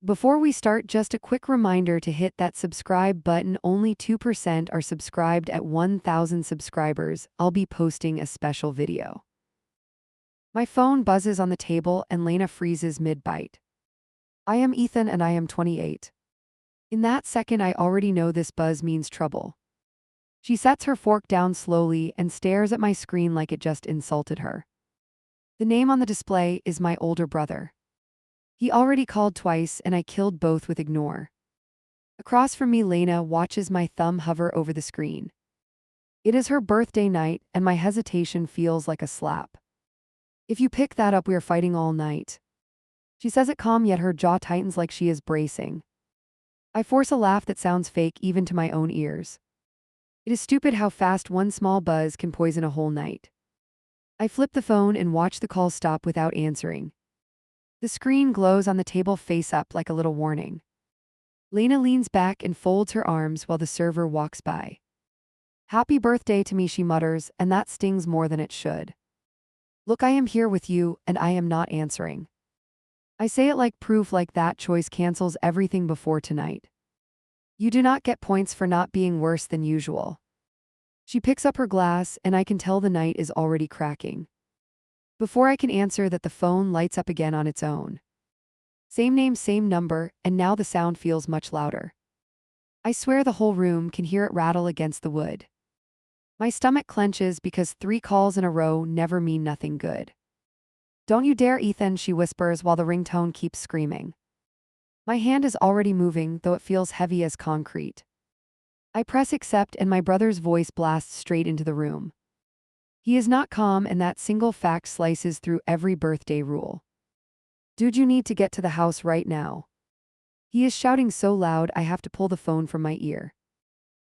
Before we start, just a quick reminder to hit that subscribe button. Only 2% are subscribed at 1,000 subscribers. I'll be posting a special video. My phone buzzes on the table and Lena freezes mid-bite. I am Ethan and I am 28. In that second, I already know this buzz means trouble. She sets her fork down slowly and stares at my screen like it just insulted her. The name on the display is my older brother. He already called twice and I killed both with ignore. Across from me, Lena watches my thumb hover over the screen. It is her birthday night and my hesitation feels like a slap. If you pick that up, we are fighting all night. She says it calm, yet her jaw tightens like she is bracing. I force a laugh that sounds fake even to my own ears. It is stupid how fast one small buzz can poison a whole night. I flip the phone and watch the call stop without answering. The screen glows on the table face up like a little warning. Lena leans back and folds her arms while the server walks by. Happy birthday to me, she mutters, and that stings more than it should. Look, I am here with you, and I am not answering. I say it like proof, like that choice cancels everything before tonight. You do not get points for not being worse than usual. She picks up her glass, and I can tell the night is already cracking. Before I can answer that, the phone lights up again on its own. Same name, same number, and now the sound feels much louder. I swear the whole room can hear it rattle against the wood. My stomach clenches because 3 calls in a row never mean nothing good. Don't you dare, Ethan, she whispers while the ringtone keeps screaming. My hand is already moving, though it feels heavy as concrete. I press accept and my brother's voice blasts straight into the room. He is not calm, and that single fact slices through every birthday rule. Dude, you need to get to the house right now. He is shouting so loud I have to pull the phone from my ear.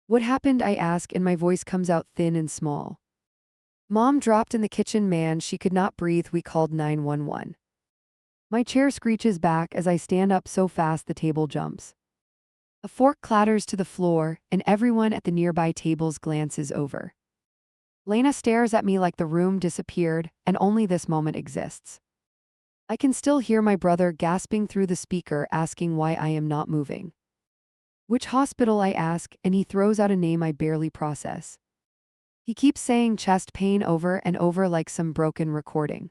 What happened, I ask, and my voice comes out thin and small. Mom dropped in the kitchen, man, she could not breathe, we called 911. My chair screeches back as I stand up so fast the table jumps. A fork clatters to the floor and everyone at the nearby tables glances over. Lena stares at me like the room disappeared and only this moment exists. I can still hear my brother gasping through the speaker, asking why I am not moving. Which hospital, I ask, and he throws out a name I barely process. He keeps saying chest pain over and over like some broken recording.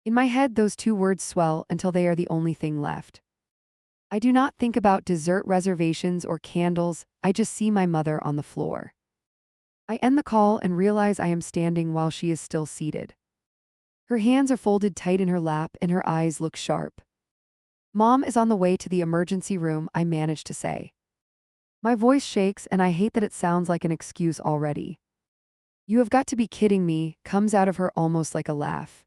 In my head, those 2 words swell until they are the only thing left. I do not think about dessert reservations or candles, I just see my mother on the floor. I end the call and realize I am standing while she is still seated. Her hands are folded tight in her lap and her eyes look sharp. Mom is on the way to the emergency room, I manage to say. My voice shakes and I hate that it sounds like an excuse already. You have got to be kidding me, comes out of her almost like a laugh.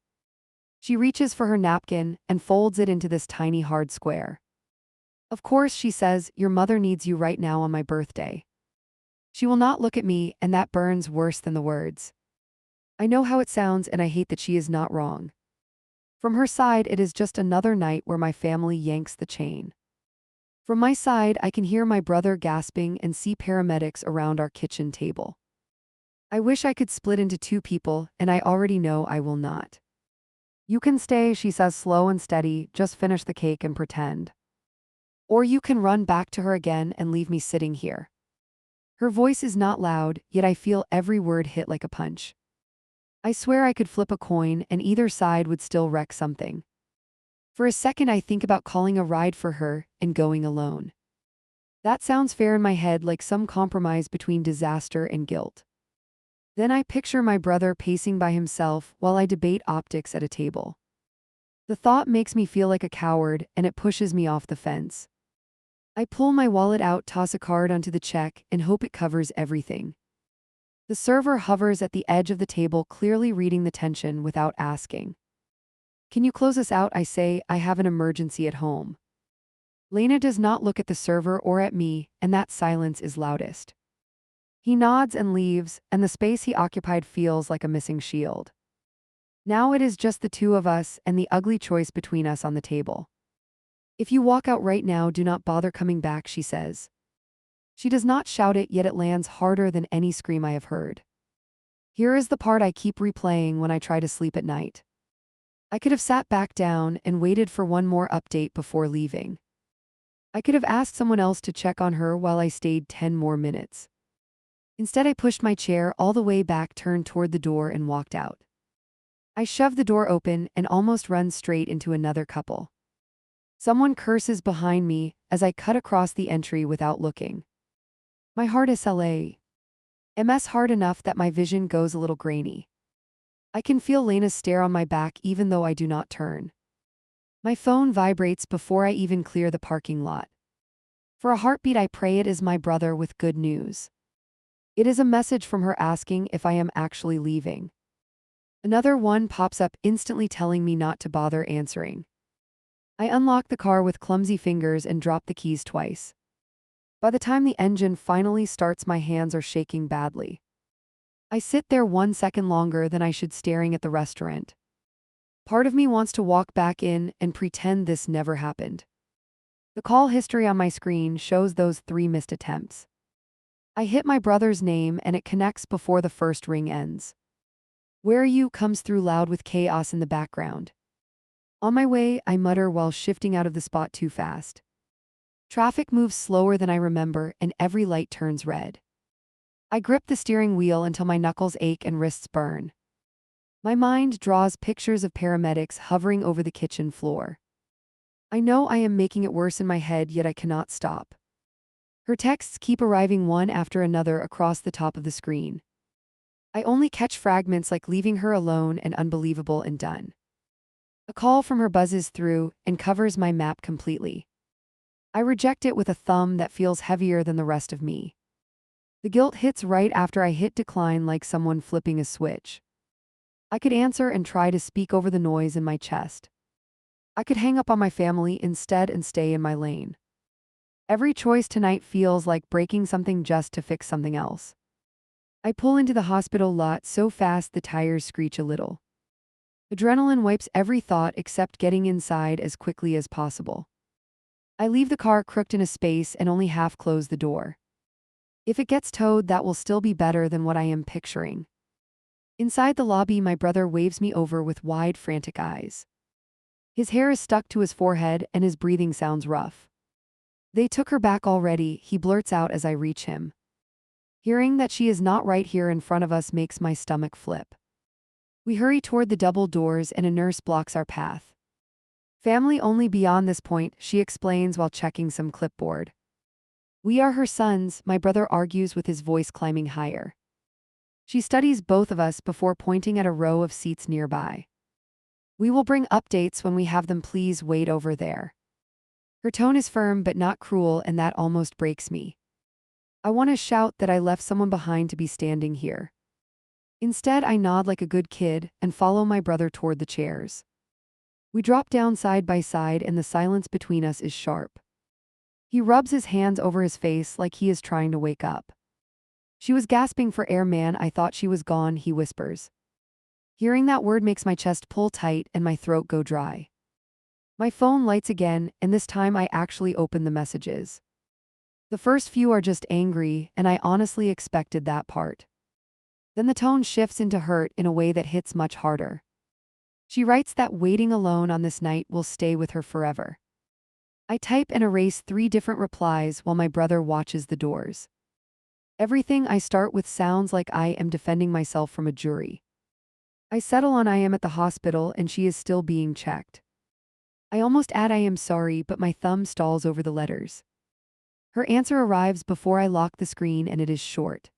She reaches for her napkin and folds it into this tiny hard square. Of course, she says, your mother needs you right now on my birthday. She will not look at me, and that burns worse than the words. I know how it sounds and I hate that she is not wrong. From her side, it is just another night where my family yanks the chain. From my side, I can hear my brother gasping and see paramedics around our kitchen table. I wish I could split into 2 people, and I already know I will not. You can stay, she says slow and steady, just finish the cake and pretend. Or you can run back to her again and leave me sitting here. Her voice is not loud, yet I feel every word hit like a punch. I swear I could flip a coin and either side would still wreck something. For a second I think about calling a ride for her and going alone. That sounds fair in my head, like some compromise between disaster and guilt. Then I picture my brother pacing by himself while I debate optics at a table. The thought makes me feel like a coward and it pushes me off the fence. I pull my wallet out, toss a card onto the check, and hope it covers everything. The server hovers at the edge of the table, clearly reading the tension without asking. Can you close us out, I say, I have an emergency at home. Lena does not look at the server or at me, and that silence is loudest. He nods and leaves, and the space he occupied feels like a missing shield. Now it is just the 2 of us and the ugly choice between us on the table. If you walk out right now, do not bother coming back, she says. She does not shout it, yet it lands harder than any scream I have heard. Here is the part I keep replaying when I try to sleep at night. I could have sat back down and waited for one more update before leaving. I could have asked someone else to check on her while I stayed 10 more minutes. Instead, I pushed my chair all the way back, turned toward the door, and walked out. I shoved the door open and almost run straight into another couple. Someone curses behind me as I cut across the entry without looking. My heart is MS hard enough that my vision goes a little grainy. I can feel Lena's stare on my back even though I do not turn. My phone vibrates before I even clear the parking lot. For a heartbeat, I pray it is my brother with good news. It is a message from her asking if I am actually leaving. Another one pops up, instantly telling me not to bother answering. I unlock the car with clumsy fingers and drop the keys twice. By the time the engine finally starts, my hands are shaking badly. I sit there 1 second longer than I should, staring at the restaurant. Part of me wants to walk back in and pretend this never happened. The call history on my screen shows those 3 missed attempts. I hit my brother's name and it connects before the first ring ends. "Where are you?" comes through loud with chaos in the background. "On my way," I mutter while shifting out of the spot too fast. Traffic moves slower than I remember, and every light turns red. I grip the steering wheel until my knuckles ache and wrists burn. My mind draws pictures of paramedics hovering over the kitchen floor. I know I am making it worse in my head, yet I cannot stop. Her texts keep arriving one after another across the top of the screen. I only catch fragments like "leaving her alone" and "unbelievable" and "done." A call from her buzzes through and covers my map completely. I reject it with a thumb that feels heavier than the rest of me. The guilt hits right after I hit decline, like someone flipping a switch. I could answer and try to speak over the noise in my chest. I could hang up on my family instead and stay in my lane. Every choice tonight feels like breaking something just to fix something else. I pull into the hospital lot so fast the tires screech a little. Adrenaline wipes every thought except getting inside as quickly as possible. I leave the car crooked in a space and only half close the door. If it gets towed, that will still be better than what I am picturing. Inside the lobby, my brother waves me over with wide, frantic eyes. His hair is stuck to his forehead and his breathing sounds rough. "They took her back already," he blurts out as I reach him. Hearing that she is not right here in front of us makes my stomach flip. We hurry toward the double doors and a nurse blocks our path. "Family only beyond this point," she explains while checking some clipboard. "We are her sons," my brother argues with his voice climbing higher. She studies both of us before pointing at a row of seats nearby. "We will bring updates when we have them. Please wait over there." Her tone is firm but not cruel, and that almost breaks me. I want to shout that I left someone behind to be standing here. Instead, I nod like a good kid and follow my brother toward the chairs. We drop down side by side and the silence between us is sharp. He rubs his hands over his face like he is trying to wake up. "She was gasping for air, man. I thought she was gone," he whispers. Hearing that word makes my chest pull tight and my throat go dry. My phone lights again, and this time I actually open the messages. The first few are just angry, and I honestly expected that part. Then the tone shifts into hurt in a way that hits much harder. She writes that waiting alone on this night will stay with her forever. I type and erase 3 different replies while my brother watches the doors. Everything I start with sounds like I am defending myself from a jury. I settle on "I am at the hospital and she is still being checked." I almost add "I am sorry," but my thumb stalls over the letters. Her answer arrives before I lock the screen, and it is short.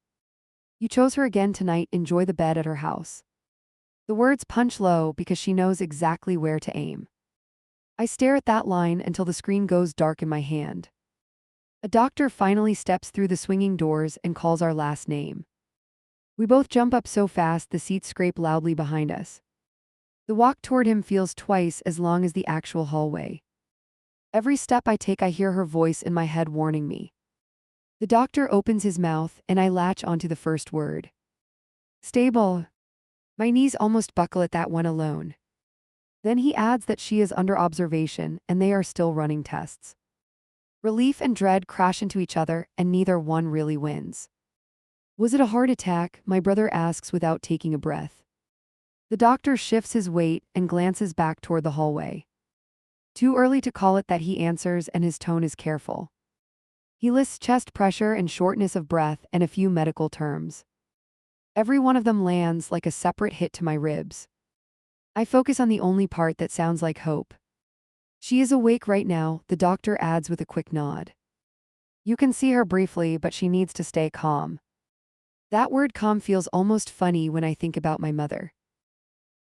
"You chose her again tonight. Enjoy the bed at her house." The words punch low because she knows exactly where to aim. I stare at that line until the screen goes dark in my hand. A doctor finally steps through the swinging doors and calls our last name. We both jump up so fast the seats scrape loudly behind us. The walk toward him feels twice as long as the actual hallway. Every step I take, I hear her voice in my head warning me. The doctor opens his mouth and I latch onto the first word. "Stable." My knees almost buckle at that one alone. Then he adds that she is under observation and they are still running tests. Relief and dread crash into each other, and neither one really wins. "Was it a heart attack?" my brother asks without taking a breath. The doctor shifts his weight and glances back toward the hallway. Too early to call it that, he answers, and his tone is careful. He lists chest pressure and shortness of breath and a few medical terms. Every one of them lands like a separate hit to my ribs. I focus on the only part that sounds like hope. She is awake right now, the doctor adds with a quick nod. You can see her briefly, but she needs to stay calm. That word calm feels almost funny when I think about my mother.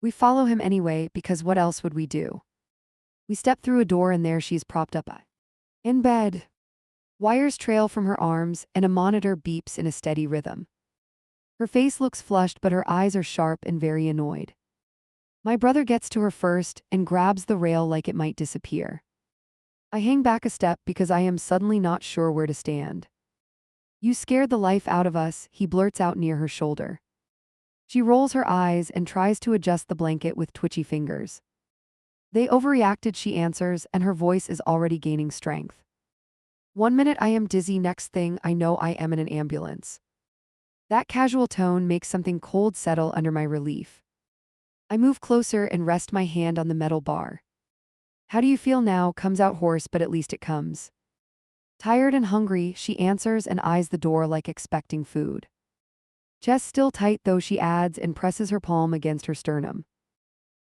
We follow him anyway, because what else would we do? We step through a door and there she's propped up in bed. Wires trail from her arms and a monitor beeps in a steady rhythm. Her face looks flushed, but her eyes are sharp and very annoyed. My brother gets to her first and grabs the rail like it might disappear. I hang back a step because I am suddenly not sure where to stand. You scared the life out of us, he blurts out near her shoulder. She rolls her eyes and tries to adjust the blanket with twitchy fingers. They overreacted, she answers, and her voice is already gaining strength. 1 minute I am dizzy, next thing I know I am in an ambulance. That casual tone makes something cold settle under my relief. I move closer and rest my hand on the metal bar. How do you feel now? Comes out hoarse, but at least it comes. Tired and hungry, she answers and eyes the door like expecting food. Chest still tight though, she adds and presses her palm against her sternum.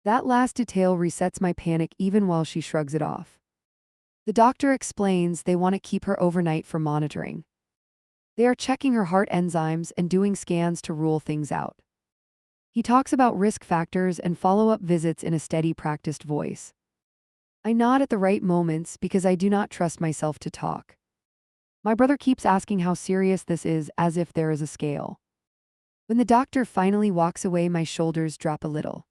That last detail resets my panic even while she shrugs it off. The doctor explains they want to keep her overnight for monitoring. They are checking her heart enzymes and doing scans to rule things out. He talks about risk factors and follow-up visits in a steady, practiced voice. I nod at the right moments because I do not trust myself to talk. My brother keeps asking how serious this is, as if there is a scale. When the doctor finally walks away, my shoulders drop a little.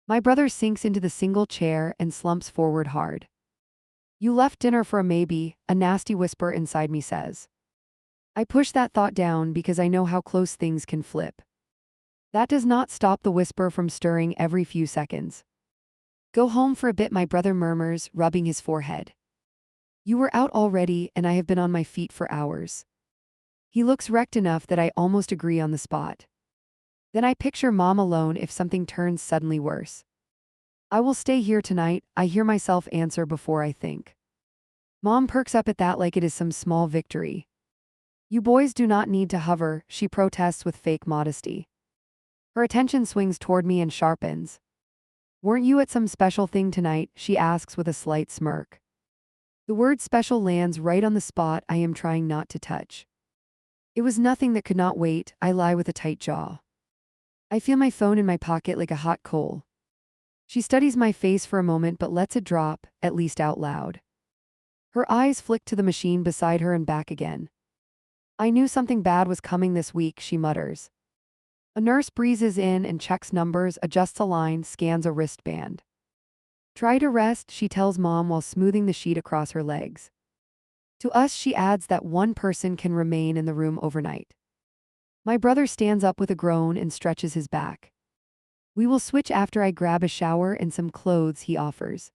My brother sinks into the single chair and slumps forward hard. You left dinner for a maybe, a nasty whisper inside me says. I push that thought down because I know how close things can flip. That does not stop the whisper from stirring every few seconds. Go home for a bit, my brother murmurs, rubbing his forehead. You were out already, and I have been on my feet for hours. He looks wrecked enough that I almost agree on the spot. Then I picture Mom alone if something turns suddenly worse. I will stay here tonight, I hear myself answer before I think. Mom perks up at that like it is some small victory. You boys do not need to hover, she protests with fake modesty. Her attention swings toward me and sharpens. Weren't you at some special thing tonight? She asks with a slight smirk. The word special lands right on the spot I am trying not to touch. It was nothing that could not wait, I lie with a tight jaw. I feel my phone in my pocket like a hot coal. She studies my face for a moment but lets it drop, at least out loud. Her eyes flick to the machine beside her and back again. I knew something bad was coming this week, she mutters. A nurse breezes in and checks numbers, adjusts a line, scans a wristband. Try to rest, she tells Mom while smoothing the sheet across her legs. To us, she adds that one person can remain in the room overnight. My brother stands up with a groan and stretches his back. We will switch after I grab a shower and some clothes, he offers.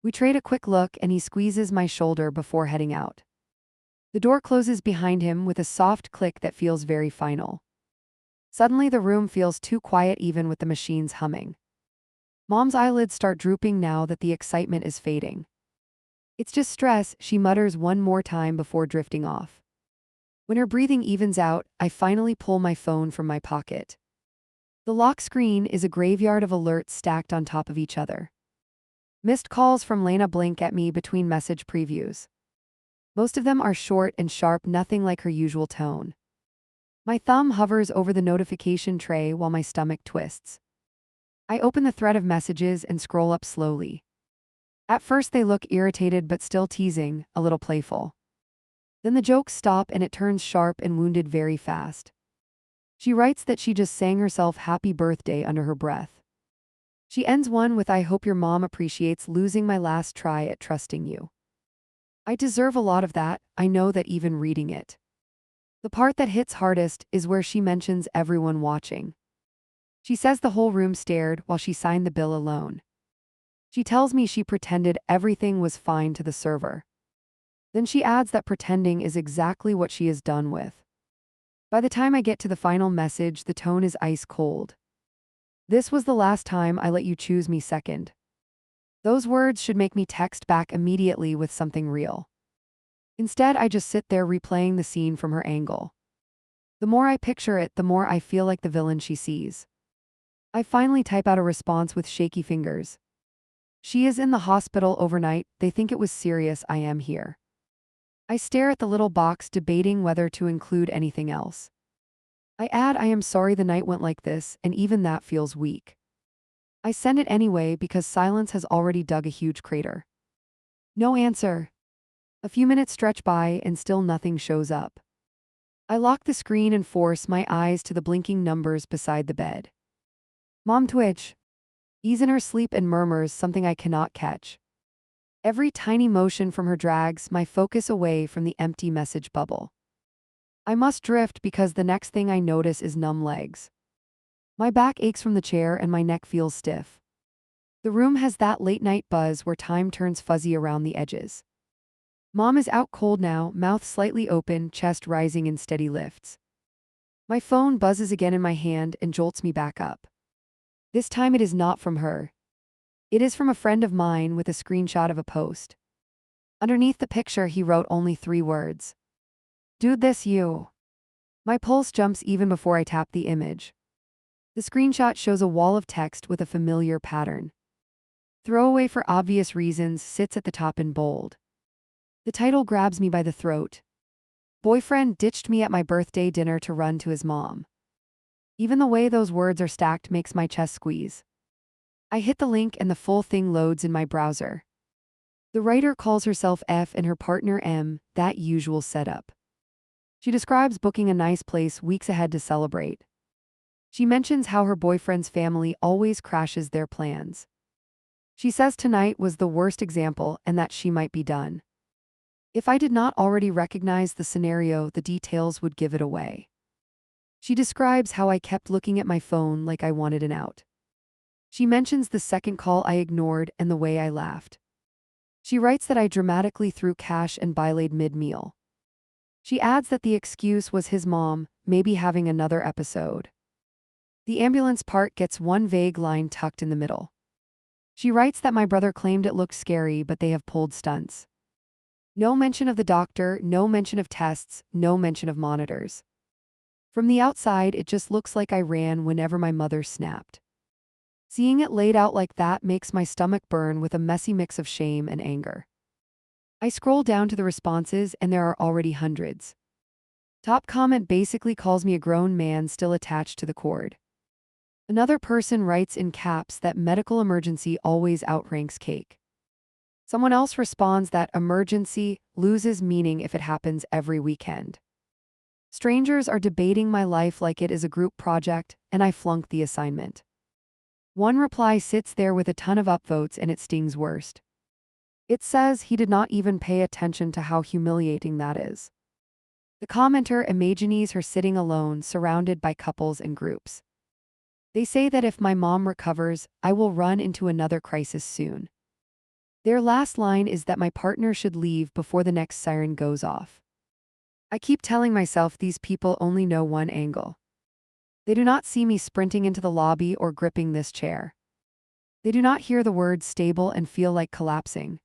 We trade a quick look and he squeezes my shoulder before heading out. The door closes behind him with a soft click that feels very final. Suddenly the room feels too quiet even with the machines humming. Mom's eyelids start drooping now that the excitement is fading. It's just stress, she mutters one more time before drifting off. When her breathing evens out, I finally pull my phone from my pocket. The lock screen is a graveyard of alerts stacked on top of each other. Missed calls from Lena blink at me between message previews. Most of them are short and sharp, nothing like her usual tone. My thumb hovers over the notification tray while my stomach twists. I open the thread of messages and scroll up slowly. At first they look irritated but still teasing, a little playful. Then the jokes stop and it turns sharp and wounded very fast. She writes that she just sang herself happy birthday under her breath. She ends one with I hope your mom appreciates losing my last try at trusting you. I deserve a lot of that, I know that even reading it. The part that hits hardest is where she mentions everyone watching. She says the whole room stared while she signed the bill alone. She tells me she pretended everything was fine to the server. Then she adds that pretending is exactly what she is done with. By the time I get to the final message, the tone is ice cold. This was the last time I let you choose me second. Those words should make me text back immediately with something real. Instead, I just sit there replaying the scene from her angle. The more I picture it, the more I feel like the villain she sees. I finally type out a response with shaky fingers. She is in the hospital overnight. They think it was serious. I am here. I stare at the little box, debating whether to include anything else. I add, I am sorry the night went like this, and even that feels weak. I send it anyway because silence has already dug a huge crater. No answer. A few minutes stretch by and still nothing shows up. I lock the screen and force my eyes to the blinking numbers beside the bed. Mom twitch. Ease in her sleep and murmurs something I cannot catch. Every tiny motion from her drags my focus away from the empty message bubble. I must drift because the next thing I notice is numb legs. My back aches from the chair and my neck feels stiff. The room has that late-night buzz where time turns fuzzy around the edges. Mom is out cold now, mouth slightly open, chest rising in steady lifts. My phone buzzes again in my hand and jolts me back up. This time it is not from her. It is from a friend of mine with a screenshot of a post. Underneath the picture he wrote only 3 words. Dude, this you. My pulse jumps even before I tap the image. The screenshot shows a wall of text with a familiar pattern. Throwaway for obvious reasons sits at the top in bold. The title grabs me by the throat. Boyfriend ditched me at my birthday dinner to run to his mom. Even the way those words are stacked makes my chest squeeze. I hit the link and the full thing loads in my browser. The writer calls herself F and her partner M, that usual setup. She describes booking a nice place weeks ahead to celebrate. She mentions how her boyfriend's family always crashes their plans. She says tonight was the worst example and that she might be done. If I did not already recognize the scenario, the details would give it away. She describes how I kept looking at my phone like I wanted an out. She mentions the second call I ignored and the way I laughed. She writes that I dramatically threw cash and bylaid mid-meal. She adds that the excuse was his mom, maybe having another episode. The ambulance part gets one vague line tucked in the middle. She writes that my brother claimed it looked scary, but they have pulled stunts. No mention of the doctor, no mention of tests, no mention of monitors. From the outside, it just looks like I ran whenever my mother snapped. Seeing it laid out like that makes my stomach burn with a messy mix of shame and anger. I scroll down to the responses and there are already hundreds. Top comment basically calls me a grown man still attached to the cord. Another person writes in caps that medical emergency always outranks cake. Someone else responds that emergency loses meaning if it happens every weekend. Strangers are debating my life like it is a group project, and I flunked the assignment. One reply sits there with a ton of upvotes and it stings worst. It says he did not even pay attention to how humiliating that is. The commenter imagines her sitting alone, surrounded by couples and groups. They say that if my mom recovers, I will run into another crisis soon. Their last line is that my partner should leave before the next siren goes off. I keep telling myself these people only know one angle. They do not see me sprinting into the lobby or gripping this chair. They do not hear the words stable and feel like collapsing.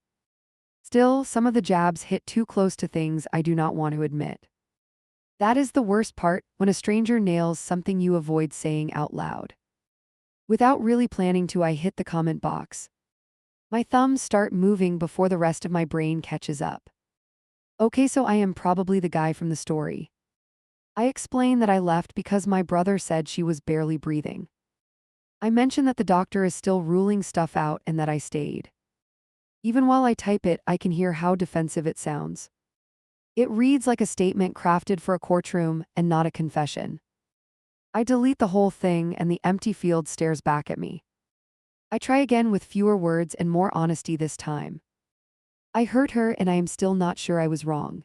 Still, some of the jabs hit too close to things I do not want to admit. That is the worst part, when a stranger nails something you avoid saying out loud. Without really planning to, I hit the comment box. My thumbs start moving before the rest of my brain catches up. Okay, so I am probably the guy from the story. I explain that I left because my brother said she was barely breathing. I mention that the doctor is still ruling stuff out and that I stayed. Even while I type it, I can hear how defensive it sounds. It reads like a statement crafted for a courtroom and not a confession. I delete the whole thing and the empty field stares back at me. I try again with fewer words and more honesty this time. I hurt her and I am still not sure I was wrong.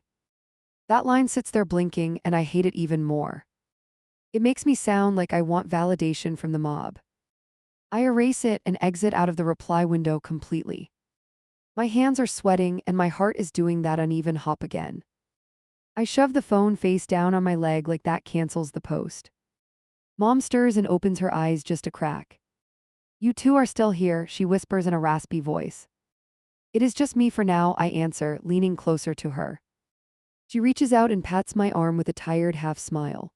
That line sits there blinking and I hate it even more. It makes me sound like I want validation from the mob. I erase it and exit out of the reply window completely. My hands are sweating and my heart is doing that uneven hop again. I shove the phone face down on my leg like that cancels the post. Mom stirs and opens her eyes just a crack. You two are still here, she whispers in a raspy voice. It is just me for now, I answer, leaning closer to her. She reaches out and pats my arm with a tired half smile.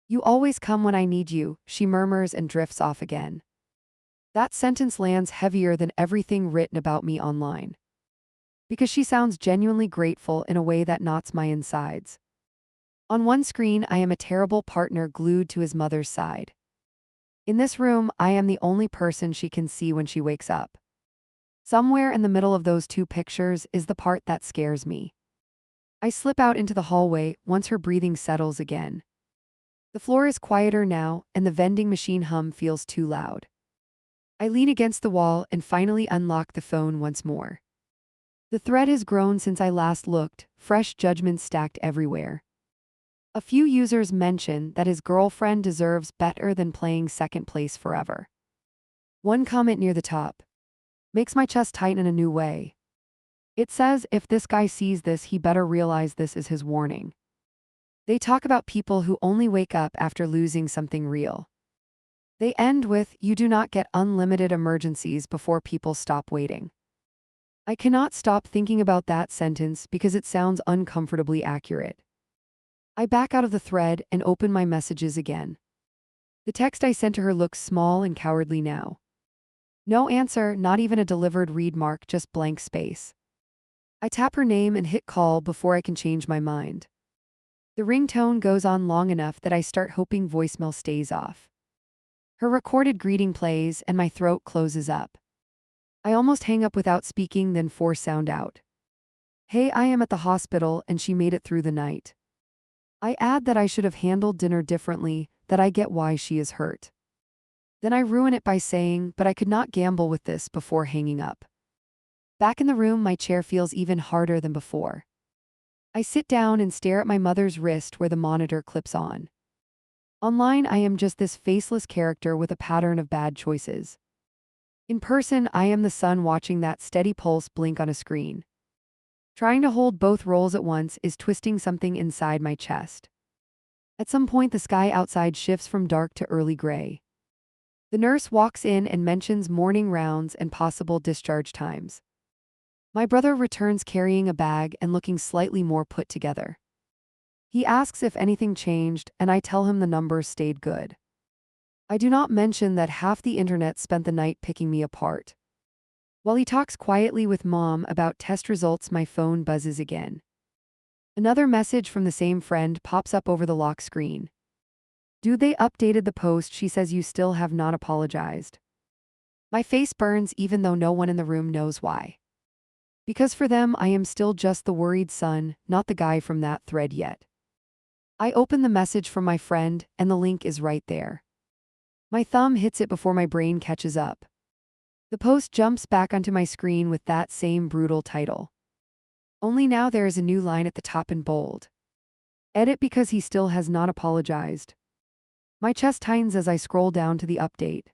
You always come when I need you, she murmurs and drifts off again. That sentence lands heavier than everything written about me online. Because she sounds genuinely grateful in a way that knots my insides. On one screen, I am a terrible partner glued to his mother's side. In this room, I am the only person she can see when she wakes up. Somewhere in the middle of those two pictures is the part that scares me. I slip out into the hallway once her breathing settles again. The floor is quieter now, and the vending machine hum feels too loud. I lean against the wall and finally unlock the phone once more. The thread has grown since I last looked, fresh judgments stacked everywhere. A few users mention that his girlfriend deserves better than playing second place forever. One comment near the top makes my chest tighten in a new way. It says if this guy sees this, he better realize this is his warning. They talk about people who only wake up after losing something real. They end with, you do not get unlimited emergencies before people stop waiting. I cannot stop thinking about that sentence because it sounds uncomfortably accurate. I back out of the thread and open my messages again. The text I sent to her looks small and cowardly now. No answer, not even a delivered read mark, just blank space. I tap her name and hit call before I can change my mind. The ringtone goes on long enough that I start hoping voicemail stays off. Her recorded greeting plays and my throat closes up. I almost hang up without speaking, then force sound out. Hey, I am at the hospital and she made it through the night. I add that I should have handled dinner differently, that I get why she is hurt. Then I ruin it by saying, but I could not gamble with this, before hanging up. Back in the room, my chair feels even harder than before. I sit down and stare at my mother's wrist where the monitor clips on. Online, I am just this faceless character with a pattern of bad choices. In person, I am the sun watching that steady pulse blink on a screen. Trying to hold both roles at once is twisting something inside my chest. At some point, the sky outside shifts from dark to early gray. The nurse walks in and mentions morning rounds and possible discharge times. My brother returns carrying a bag and looking slightly more put together. He asks if anything changed, and I tell him the numbers stayed good. I do not mention that half the internet spent the night picking me apart. While he talks quietly with Mom about test results, my phone buzzes again. Another message from the same friend pops up over the lock screen. Dude, they updated the post, she says you still have not apologized. My face burns even though no one in the room knows why. Because for them, I am still just the worried son, not the guy from that thread yet. I open the message from my friend, and the link is right there. My thumb hits it before my brain catches up. The post jumps back onto my screen with that same brutal title. Only now there is a new line at the top in bold. Edit because he still has not apologized. My chest tightens as I scroll down to the update.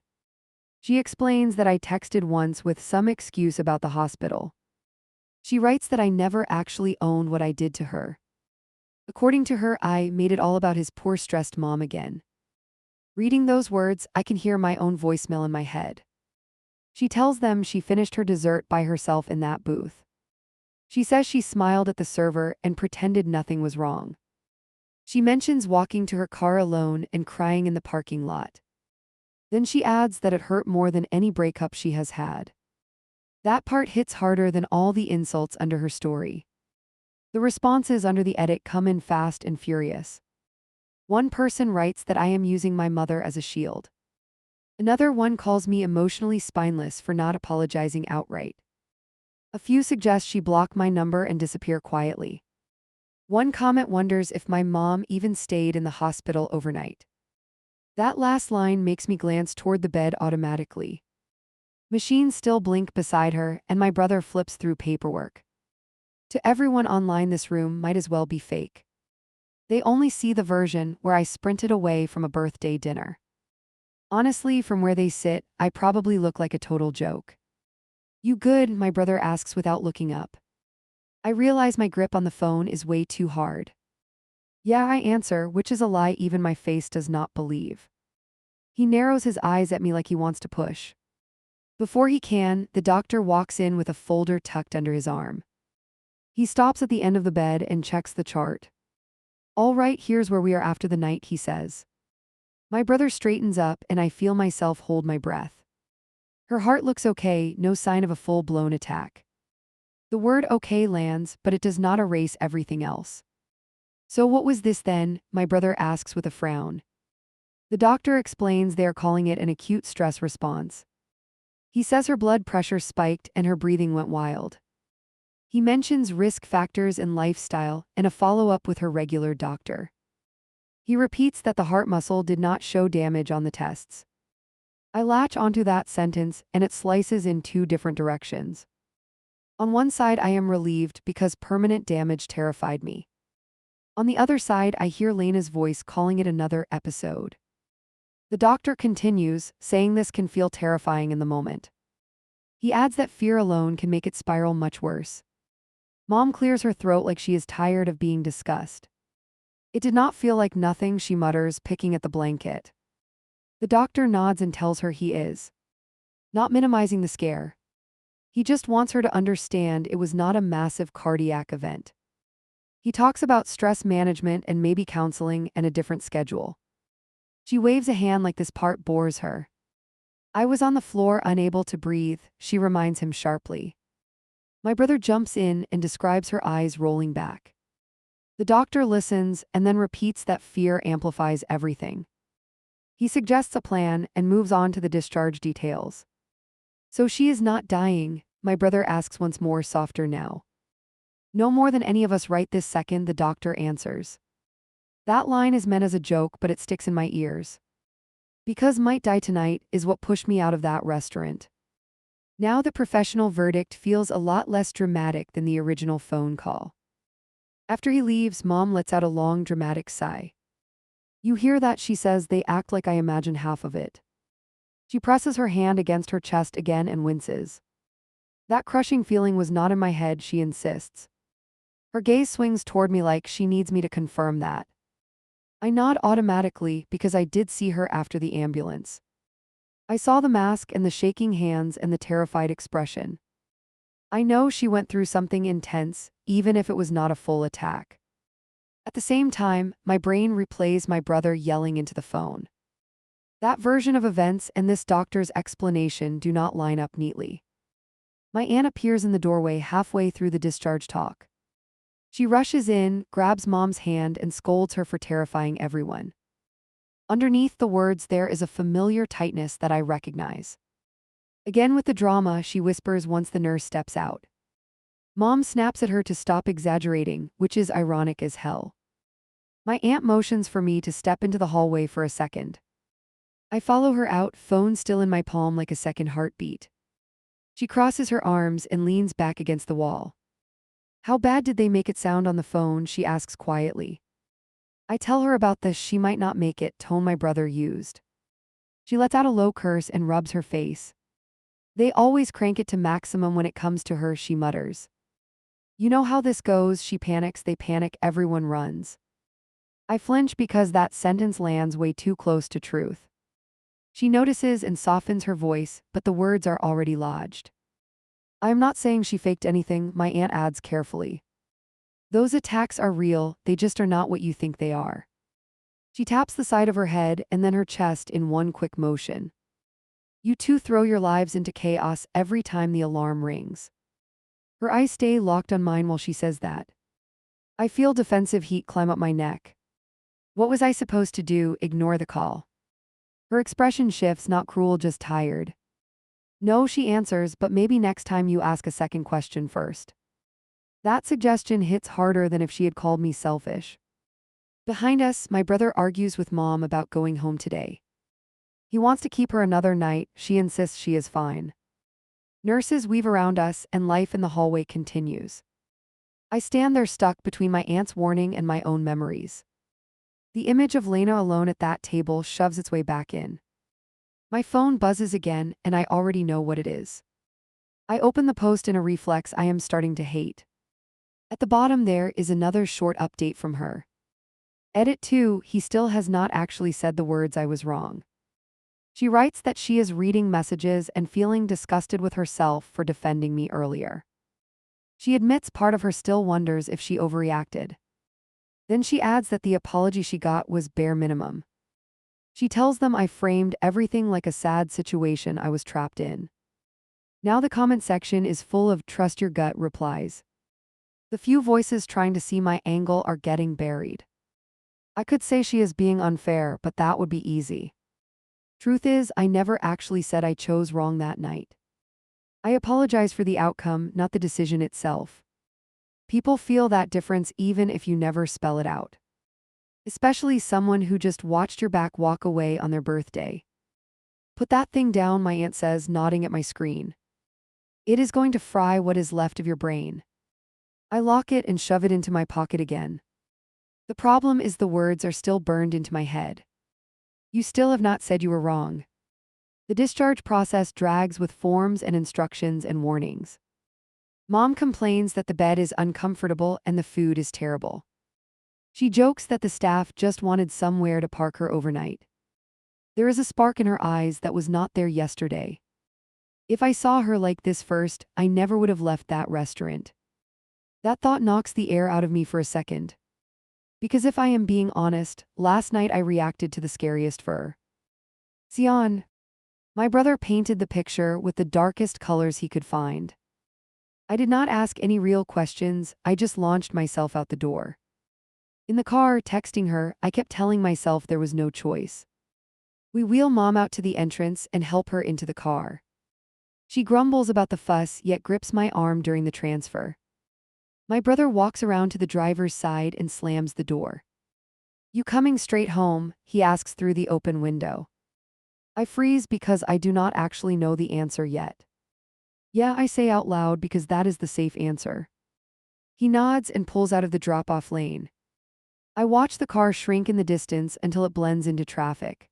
She explains that I texted once with some excuse about the hospital. She writes that I never actually owned what I did to her. According to her, I made it all about his poor stressed mom again. Reading those words, I can hear my own voicemail in my head. She tells them she finished her dessert by herself in that booth. She says she smiled at the server and pretended nothing was wrong. She mentions walking to her car alone and crying in the parking lot. Then she adds that it hurt more than any breakup she has had. That part hits harder than all the insults under her story. The responses under the edit come in fast and furious. One person writes that I am using my mother as a shield. Another one calls me emotionally spineless for not apologizing outright. A few suggest she block my number and disappear quietly. One comment wonders if my mom even stayed in the hospital overnight. That last line makes me glance toward the bed automatically. Machines still blink beside her, and my brother flips through paperwork. To everyone online, this room might as well be fake. They only see the version where I sprinted away from a birthday dinner. Honestly, from where they sit, I probably look like a total joke. You good? My brother asks without looking up. I realize my grip on the phone is way too hard. Yeah, I answer, which is a lie even my face does not believe. He narrows his eyes at me like he wants to push. Before he can, the doctor walks in with a folder tucked under his arm. He stops at the end of the bed and checks the chart. "All right, here's where we are after the night," he says. My brother straightens up and I feel myself hold my breath. Her heart looks okay, no sign of a full-blown attack. The word okay lands, but it does not erase everything else. "So what was this then?" my brother asks with a frown. The doctor explains they are calling it an acute stress response. He says her blood pressure spiked and her breathing went wild. He mentions risk factors and lifestyle and a follow-up with her regular doctor. He repeats that the heart muscle did not show damage on the tests. I latch onto that sentence and it slices in two different directions. On one side, I am relieved because permanent damage terrified me. On the other side, I hear Lena's voice calling it another episode. The doctor continues, saying this can feel terrifying in the moment. He adds that fear alone can make it spiral much worse. Mom clears her throat like she is tired of being discussed. "It did not feel like nothing," she mutters, picking at the blanket. The doctor nods and tells her he is not minimizing the scare. He just wants her to understand it was not a massive cardiac event. He talks about stress management and maybe counseling and a different schedule. She waves a hand like this part bores her. "I was on the floor unable to breathe," she reminds him sharply. My brother jumps in and describes her eyes rolling back. The doctor listens and then repeats that fear amplifies everything. He suggests a plan and moves on to the discharge details. "So she is not dying?" my brother asks once more, softer now. "No more than any of us right this second," the doctor answers. That line is meant as a joke, but it sticks in my ears. "Because might die tonight" is what pushed me out of that restaurant. Now the professional verdict feels a lot less dramatic than the original phone call. After he leaves, Mom lets out a long, dramatic sigh. "You hear that?" she says. "They act like I imagine half of it." She presses her hand against her chest again and winces. "That crushing feeling was not in my head," she insists. Her gaze swings toward me like she needs me to confirm that. I nod automatically because I did see her after the ambulance. I saw the mask and the shaking hands and the terrified expression. I know she went through something intense, even if it was not a full attack. At the same time, my brain replays my brother yelling into the phone. That version of events and this doctor's explanation do not line up neatly. My aunt appears in the doorway halfway through the discharge talk. She rushes in, grabs Mom's hand, and scolds her for terrifying everyone. Underneath the words there is a familiar tightness that I recognize. Again with the drama, she whispers once the nurse steps out. Mom snaps at her to stop exaggerating, which is ironic as hell. My aunt motions for me to step into the hallway for a second. I follow her out, phone still in my palm like a second heartbeat. She crosses her arms and leans back against the wall. "How bad did they make it sound on the phone?" she asks quietly. I tell her about the "she might not make it" tone my brother used. She lets out a low curse and rubs her face. "They always crank it to maximum when it comes to her," she mutters. "You know how this goes." She panics. They panic. Everyone runs. I flinch because that sentence lands way too close to truth. She notices and softens her voice, but the words are already lodged. "I am not saying she faked anything," my aunt adds carefully. "Those attacks are real, they just are not what you think they are." She taps the side of her head and then her chest in one quick motion. "You two throw your lives into chaos every time the alarm rings." Her eyes stay locked on mine while she says that. I feel defensive heat climb up my neck. What was I supposed to do? Ignore the call? Her expression shifts, not cruel, just tired. "No," she answers, "but maybe next time you ask a second question first." That suggestion hits harder than if she had called me selfish. Behind us, my brother argues with Mom about going home today. He wants to keep her another night. She insists she is fine. Nurses weave around us and life in the hallway continues. I stand there stuck between my aunt's warning and my own memories. The image of Lena alone at that table shoves its way back in. My phone buzzes again, and I already know what it is. I open the post in a reflex I am starting to hate. At the bottom there is another short update from her. Edit 2, he still has not actually said the words "I was wrong." She writes that she is reading messages and feeling disgusted with herself for defending me earlier. She admits part of her still wonders if she overreacted. Then she adds that the apology she got was bare minimum. She tells them I framed everything like a sad situation I was trapped in. Now the comment section is full of trust your gut replies. The few voices trying to see my angle are getting buried. I could say she is being unfair, but that would be easy. Truth is, I never actually said I chose wrong that night. I apologize for the outcome, not the decision itself. People feel that difference even if you never spell it out. Especially someone who just watched your back walk away on their birthday. Put that thing down, my aunt says, nodding at my screen. It is going to fry what is left of your brain. I lock it and shove it into my pocket again. The problem is the words are still burned into my head. You still have not said you were wrong. The discharge process drags with forms and instructions and warnings. Mom complains that the bed is uncomfortable and the food is terrible. She jokes that the staff just wanted somewhere to park her overnight. There is a spark in her eyes that was not there yesterday. If I saw her like this first, I never would have left that restaurant. That thought knocks the air out of me for a second. Because if I am being honest, last night I reacted to the scariest fur. Sion. My brother painted the picture with the darkest colors he could find. I did not ask any real questions, I just launched myself out the door. In the car, texting her, I kept telling myself there was no choice. We wheel Mom out to the entrance and help her into the car. She grumbles about the fuss yet grips my arm during the transfer. My brother walks around to the driver's side and slams the door. You coming straight home? He asks through the open window. I freeze because I do not actually know the answer yet. Yeah, I say out loud because that is the safe answer. He nods and pulls out of the drop-off lane. I watch the car shrink in the distance until it blends into traffic.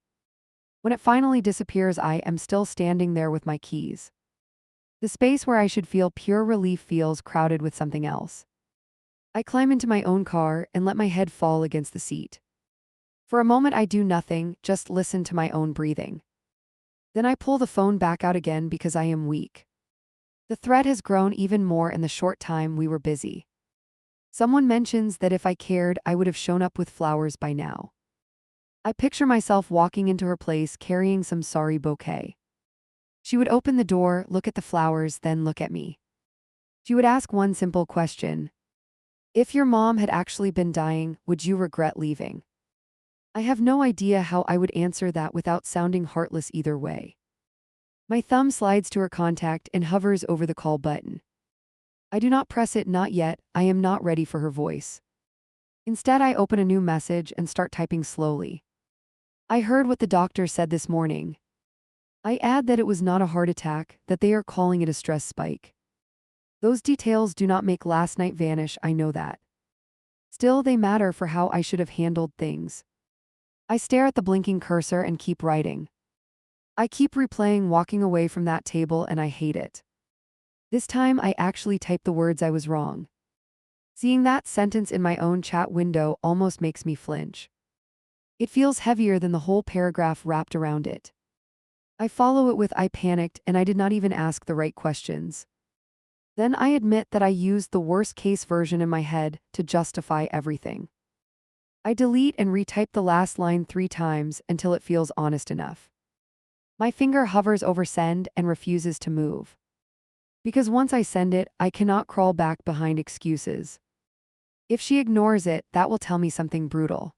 When it finally disappears, I am still standing there with my keys. The space where I should feel pure relief feels crowded with something else. I climb into my own car and let my head fall against the seat. For a moment I do nothing, just listen to my own breathing. Then I pull the phone back out again because I am weak. The threat has grown even more in the short time we were busy. Someone mentions that if I cared, I would have shown up with flowers by now. I picture myself walking into her place carrying some sorry bouquet. She would open the door, look at the flowers, then look at me. She would ask one simple question. If your mom had actually been dying, would you regret leaving? I have no idea how I would answer that without sounding heartless either way. My thumb slides to her contact and hovers over the call button. I do not press it, not yet, I am not ready for her voice. Instead, I open a new message and start typing slowly. I heard what the doctor said this morning. I add that it was not a heart attack, that they are calling it a stress spike. Those details do not make last night vanish, I know that. Still, they matter for how I should have handled things. I stare at the blinking cursor and keep writing. I keep replaying walking away from that table and I hate it. This time I actually typed the words I was wrong. Seeing that sentence in my own chat window almost makes me flinch. It feels heavier than the whole paragraph wrapped around it. I follow it with I panicked and I did not even ask the right questions. Then I admit that I used the worst-case version in my head to justify everything. I delete and retype the last line 3 times until it feels honest enough. My finger hovers over send and refuses to move. Because once I send it, I cannot crawl back behind excuses. If she ignores it, that will tell me something brutal.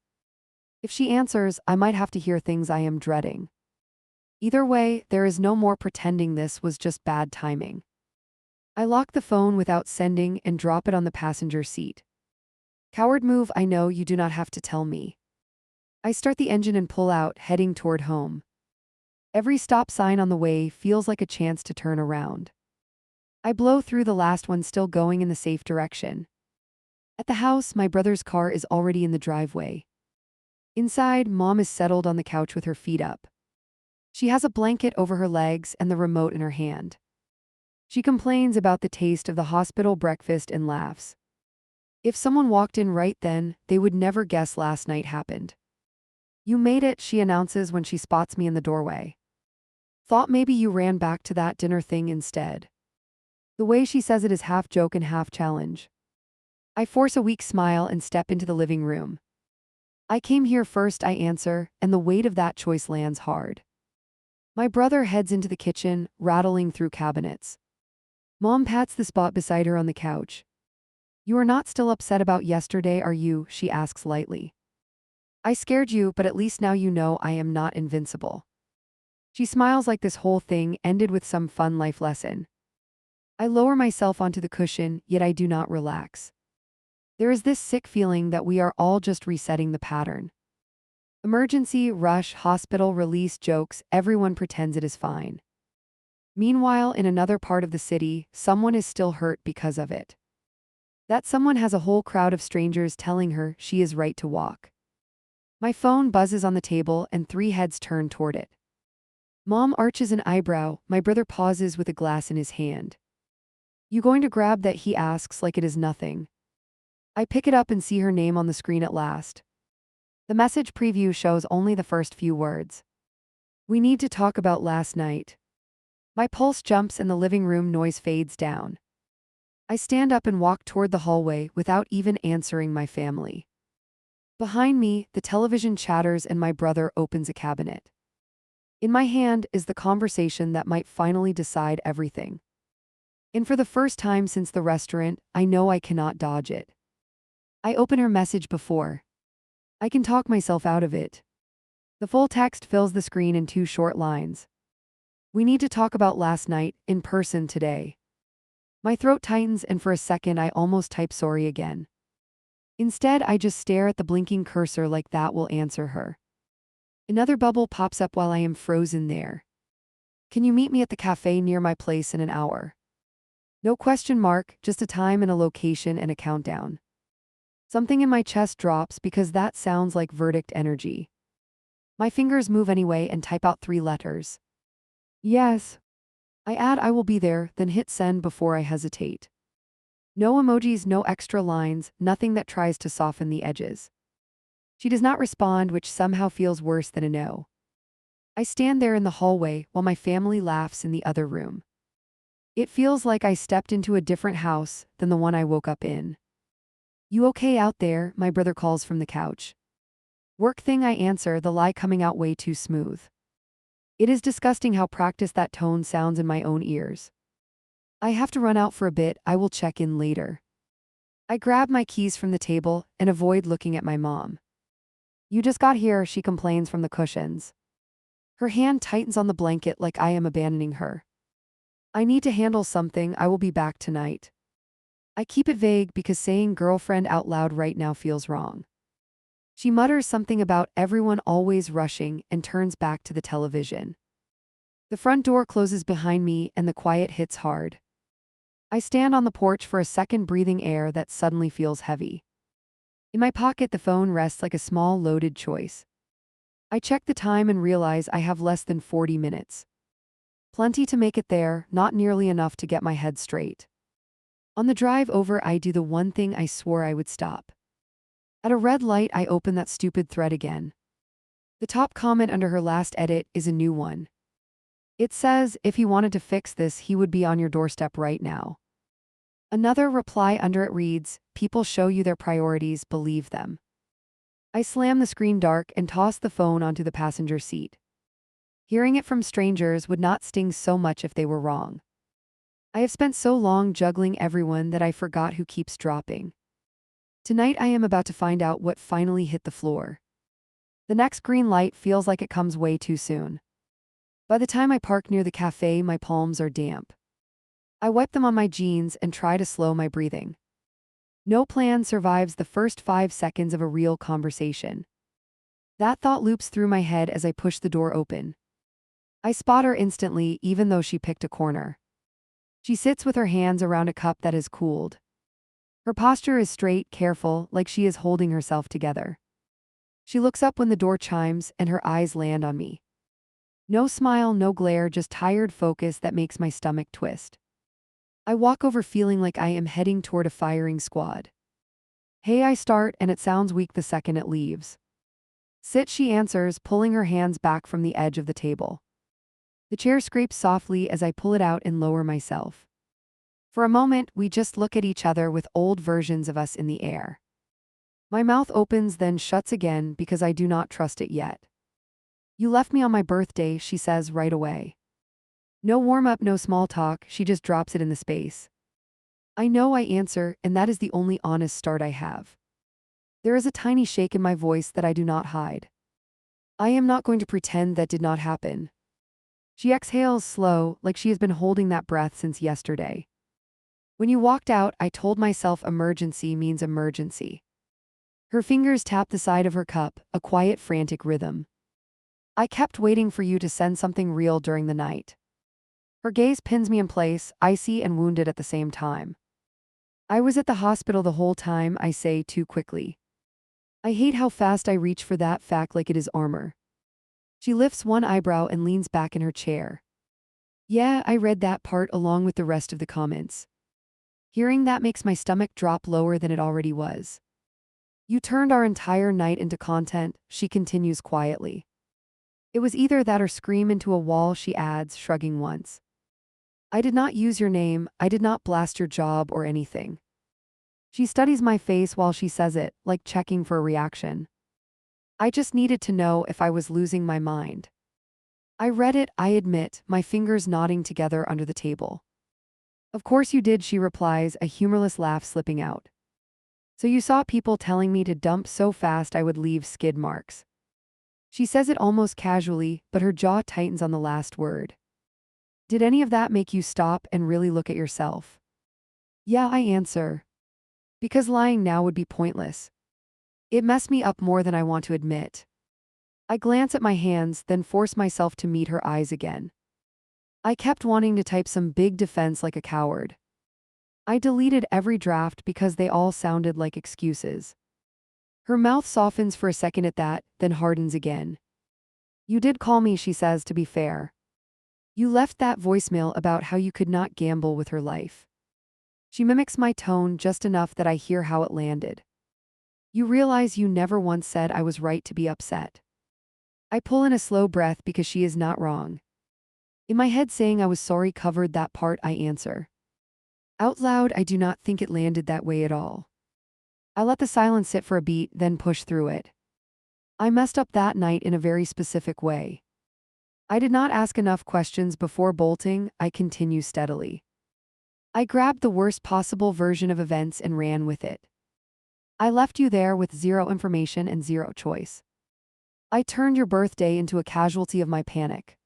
If she answers, I might have to hear things I am dreading. Either way, there is no more pretending this was just bad timing. I lock the phone without sending and drop it on the passenger seat. Coward move, I know, you do not have to tell me. I start the engine and pull out, heading toward home. Every stop sign on the way feels like a chance to turn around. I blow through the last one, still going in the safe direction. At the house, my brother's car is already in the driveway. Inside, Mom is settled on the couch with her feet up. She has a blanket over her legs and the remote in her hand. She complains about the taste of the hospital breakfast and laughs. If someone walked in right then, they would never guess last night happened. You made it, she announces when she spots me in the doorway. Thought maybe you ran back to that dinner thing instead. The way she says it is half joke and half challenge. I force a weak smile and step into the living room. I came here first, I answer, and the weight of that choice lands hard. My brother heads into the kitchen, rattling through cabinets. Mom pats the spot beside her on the couch. You are not still upset about yesterday, are you? She asks lightly. I scared you, but at least now you know I am not invincible. She smiles like this whole thing ended with some fun life lesson. I lower myself onto the cushion, yet I do not relax. There is this sick feeling that we are all just resetting the pattern. Emergency, rush, hospital, release, jokes, everyone pretends it is fine. Meanwhile, in another part of the city, someone is still hurt because of it. That someone has a whole crowd of strangers telling her she is right to walk. My phone buzzes on the table and 3 heads turn toward it. Mom arches an eyebrow, my brother pauses with a glass in his hand. You going to grab that? He asks like it is nothing. I pick it up and see her name on the screen at last. The message preview shows only the first few words. We need to talk about last night. My pulse jumps and the living room noise fades down. I stand up and walk toward the hallway without even answering my family. Behind me, the television chatters and my brother opens a cabinet. In my hand is the conversation that might finally decide everything. And for the first time since the restaurant, I know I cannot dodge it. I open her message before. I can talk myself out of it. The full text fills the screen in 2 short lines. We need to talk about last night, in person today. My throat tightens and for a second I almost type sorry again. Instead, I just stare at the blinking cursor like that will answer her. Another bubble pops up while I am frozen there. Can you meet me at the cafe near my place in an hour? No question mark, just a time and a location and a countdown. Something in my chest drops because that sounds like verdict energy. My fingers move anyway and type out 3 letters. Yes. I add I will be there, then hit send before I hesitate. No emojis, no extra lines, nothing that tries to soften the edges. She does not respond, which somehow feels worse than a no. I stand there in the hallway while my family laughs in the other room. It feels like I stepped into a different house than the one I woke up in. You okay out there? My brother calls from the couch. Work thing, I answer, the lie coming out way too smooth. It is disgusting how practiced that tone sounds in my own ears. I have to run out for a bit, I will check in later. I grab my keys from the table and avoid looking at my mom. You just got here, she complains from the cushions. Her hand tightens on the blanket like I am abandoning her. I need to handle something, I will be back tonight. I keep it vague because saying girlfriend out loud right now feels wrong. She mutters something about everyone always rushing and turns back to the television. The front door closes behind me and the quiet hits hard. I stand on the porch for a second, breathing air that suddenly feels heavy. In my pocket, the phone rests like a small loaded choice. I check the time and realize I have less than 40 minutes. Plenty to make it there, not nearly enough to get my head straight. On the drive over, I do the one thing I swore I would stop. At a red light, I open that stupid thread again. The top comment under her last edit is a new one. It says, if he wanted to fix this, he would be on your doorstep right now. Another reply under it reads, people show you their priorities, believe them. I slam the screen dark and toss the phone onto the passenger seat. Hearing it from strangers would not sting so much if they were wrong. I have spent so long juggling everyone that I forgot who keeps dropping. Tonight I am about to find out what finally hit the floor. The next green light feels like it comes way too soon. By the time I park near the cafe, my palms are damp. I wipe them on my jeans and try to slow my breathing. No plan survives the first 5 seconds of a real conversation. That thought loops through my head as I push the door open. I spot her instantly, even though she picked a corner. She sits with her hands around a cup that has cooled. Her posture is straight, careful, like she is holding herself together. She looks up when the door chimes, and her eyes land on me. No smile, no glare, just tired focus that makes my stomach twist. I walk over feeling like I am heading toward a firing squad. Hey, I start, and it sounds weak the second it leaves. Sit, she answers, pulling her hands back from the edge of the table. The chair scrapes softly as I pull it out and lower myself. For a moment, we just look at each other with old versions of us in the air. My mouth opens then shuts again because I do not trust it yet. You left me on my birthday, she says right away. No warm-up, no small talk, she just drops it in the space. I know, I answer, and that is the only honest start I have. There is a tiny shake in my voice that I do not hide. I am not going to pretend that did not happen. She exhales slow, like she has been holding that breath since yesterday. When you walked out, I told myself emergency means emergency. Her fingers tap the side of her cup, a quiet, frantic rhythm. I kept waiting for you to send something real during the night. Her gaze pins me in place, icy and wounded at the same time. I was at the hospital the whole time, I say too quickly. I hate how fast I reach for that fact like it is armor. She lifts one eyebrow and leans back in her chair. Yeah, I read that part along with the rest of the comments. Hearing that makes my stomach drop lower than it already was. You turned our entire night into content, she continues quietly. It was either that or scream into a wall, she adds, shrugging once. I did not use your name, I did not blast your job or anything. She studies my face while she says it, like checking for a reaction. I just needed to know if I was losing my mind. I read it, I admit, my fingers knotting together under the table. Of course you did, she replies, a humorless laugh slipping out. So you saw people telling me to dump so fast I would leave skid marks. She says it almost casually, but her jaw tightens on the last word. Did any of that make you stop and really look at yourself? Yeah, I answer. Because lying now would be pointless. It messed me up more than I want to admit. I glance at my hands, then force myself to meet her eyes again. I kept wanting to type some big defense like a coward. I deleted every draft because they all sounded like excuses. Her mouth softens for a second at that, then hardens again. You did call me, she says, to be fair. You left that voicemail about how you could not gamble with her life. She mimics my tone just enough that I hear how it landed. You realize you never once said I was right to be upset. I pull in a slow breath because she is not wrong. In my head saying I was sorry covered that part, I answer. Out loud, I do not think it landed that way at all. I let the silence sit for a beat, then push through it. I messed up that night in a very specific way. I did not ask enough questions before bolting, I continue steadily. I grabbed the worst possible version of events and ran with it. I left you there with zero information and zero choice. I turned your birthday into a casualty of my panic.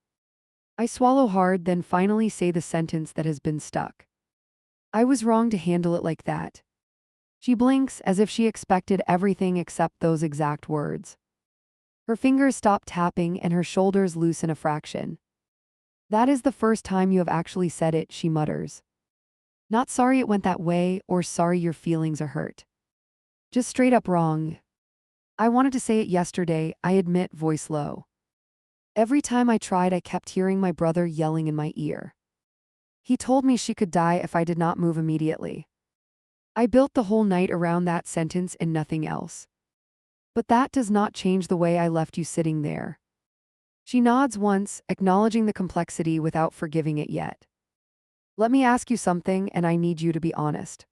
I swallow hard, then finally say the sentence that has been stuck. I was wrong to handle it like that. She blinks as if she expected everything except those exact words. Her fingers stop tapping and her shoulders loosen a fraction. That is the first time you have actually said it, she mutters. Not sorry it went that way or sorry your feelings are hurt. Just straight up wrong. I wanted to say it yesterday, I admit, voice low. Every time I tried, I kept hearing my brother yelling in my ear. He told me she could die if I did not move immediately. I built the whole night around that sentence and nothing else. But that does not change the way I left you sitting there. She nods once, acknowledging the complexity without forgiving it yet. Let me ask you something, and I need you to be honest.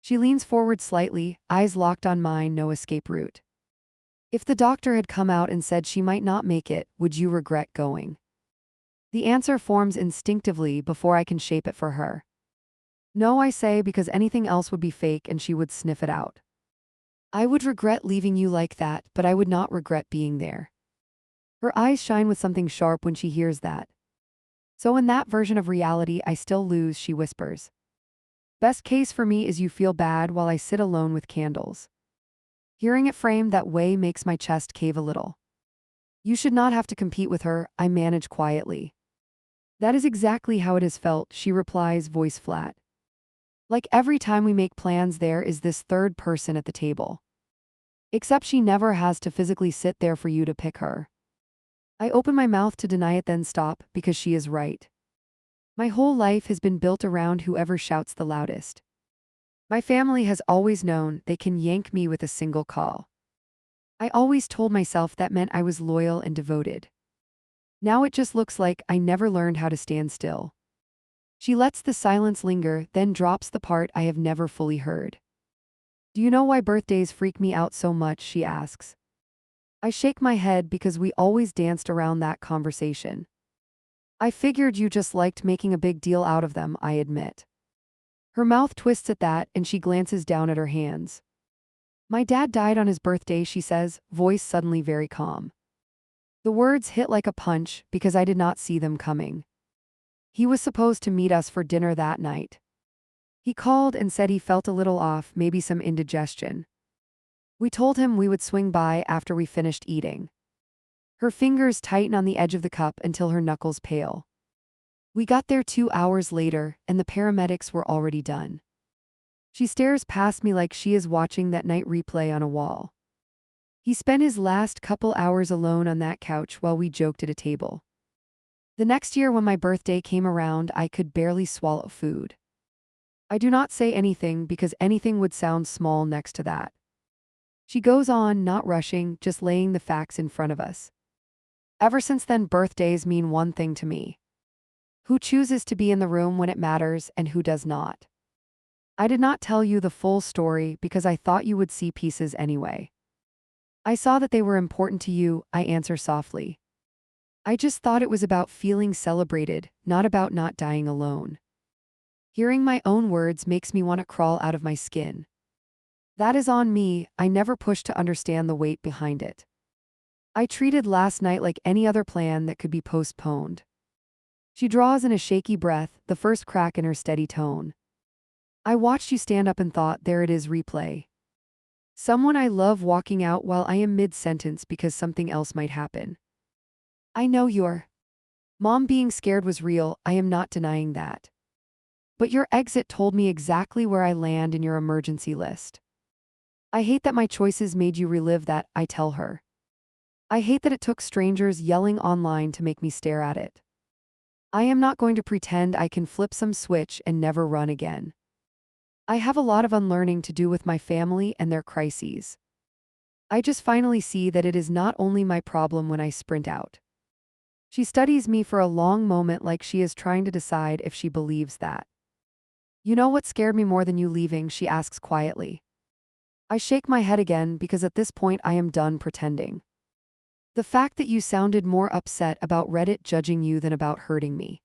She leans forward slightly, eyes locked on mine, no escape route. If the doctor had come out and said she might not make it, would you regret going? The answer forms instinctively before I can shape it for her. No, I say, because anything else would be fake and she would sniff it out. I would regret leaving you like that, but I would not regret being there. Her eyes shine with something sharp when she hears that. So in that version of reality I still lose, she whispers. Best case for me is you feel bad while I sit alone with candles. Hearing it framed that way makes my chest cave a little. You should not have to compete with her, I manage quietly. That is exactly how it has felt, she replies, voice flat. Like every time we make plans, there is this third person at the table. Except she never has to physically sit there for you to pick her. I open my mouth to deny it, then stop, because she is right. My whole life has been built around whoever shouts the loudest. My family has always known they can yank me with a single call. I always told myself that meant I was loyal and devoted. Now it just looks like I never learned how to stand still. She lets the silence linger, then drops the part I have never fully heard. Do you know why birthdays freak me out so much? She asks. I shake my head because we always danced around that conversation. I figured you just liked making a big deal out of them, I admit. Her mouth twists at that and she glances down at her hands. My dad died on his birthday, she says, voice suddenly very calm. The words hit like a punch because I did not see them coming. He was supposed to meet us for dinner that night. He called and said he felt a little off, maybe some indigestion. We told him we would swing by after we finished eating. Her fingers tighten on the edge of the cup until her knuckles pale. We got there 2 hours later, and the paramedics were already done. She stares past me like she is watching that night replay on a wall. He spent his last couple hours alone on that couch while we joked at a table. The next year when my birthday came around, I could barely swallow food. I do not say anything because anything would sound small next to that. She goes on, not rushing, just laying the facts in front of us. Ever since then, birthdays mean one thing to me. Who chooses to be in the room when it matters and who does not. I did not tell you the full story because I thought you would see pieces anyway. I saw that they were important to you, I answer softly. I just thought it was about feeling celebrated, not about not dying alone. Hearing my own words makes me want to crawl out of my skin. That is on me, I never pushed to understand the weight behind it. I treated last night like any other plan that could be postponed. She draws in a shaky breath, the first crack in her steady tone. I watched you stand up and thought, there it is, replay. Someone I love walking out while I am mid-sentence because something else might happen. I know your mom being scared was real, I am not denying that. But your exit told me exactly where I land in your emergency list. I hate that my choices made you relive that, I tell her. I hate that it took strangers yelling online to make me stare at it. I am not going to pretend I can flip some switch and never run again. I have a lot of unlearning to do with my family and their crises. I just finally see that it is not only my problem when I sprint out. She studies me for a long moment like she is trying to decide if she believes that. You know what scared me more than you leaving? She asks quietly. I shake my head again because at this point I am done pretending. The fact that you sounded more upset about Reddit judging you than about hurting me.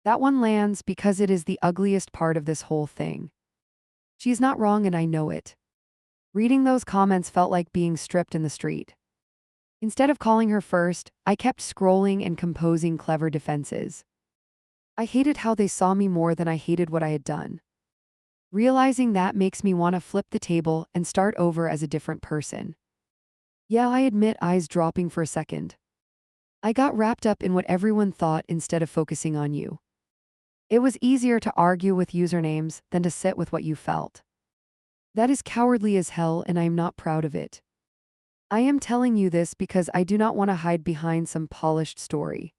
That one lands because it is the ugliest part of this whole thing. She's not wrong and I know it. Reading those comments felt like being stripped in the street. Instead of calling her first, I kept scrolling and composing clever defenses. I hated how they saw me more than I hated what I had done. Realizing that makes me want to flip the table and start over as a different person. Yeah, I admit, eyes dropping for a second. I got wrapped up in what everyone thought instead of focusing on you. It was easier to argue with usernames than to sit with what you felt. That is cowardly as hell and I am not proud of it. I am telling you this because I do not want to hide behind some polished story.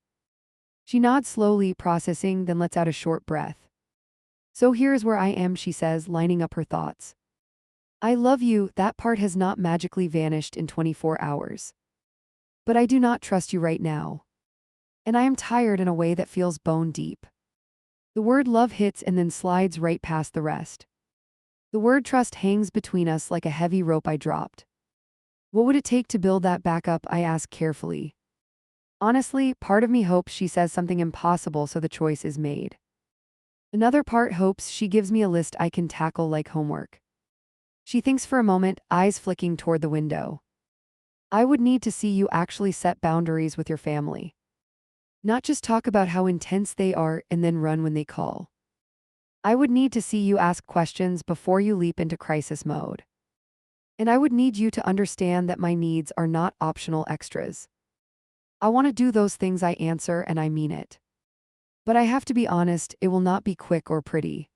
She nods slowly, processing, then lets out a short breath. So here's where I am, she says, lining up her thoughts. I love you, that part has not magically vanished in 24 hours. But I do not trust you right now. And I am tired in a way that feels bone deep. The word love hits and then slides right past the rest. The word trust hangs between us like a heavy rope I dropped. What would it take to build that back up? I ask carefully. Honestly, part of me hopes she says something impossible so the choice is made. Another part hopes she gives me a list I can tackle like homework. She thinks for a moment, eyes flicking toward the window. I would need to see you actually set boundaries with your family. Not just talk about how intense they are and then run when they call. I would need to see you ask questions before you leap into crisis mode. And I would need you to understand that my needs are not optional extras. I want to do those things, I answer, and I mean it. But I have to be honest, it will not be quick or pretty.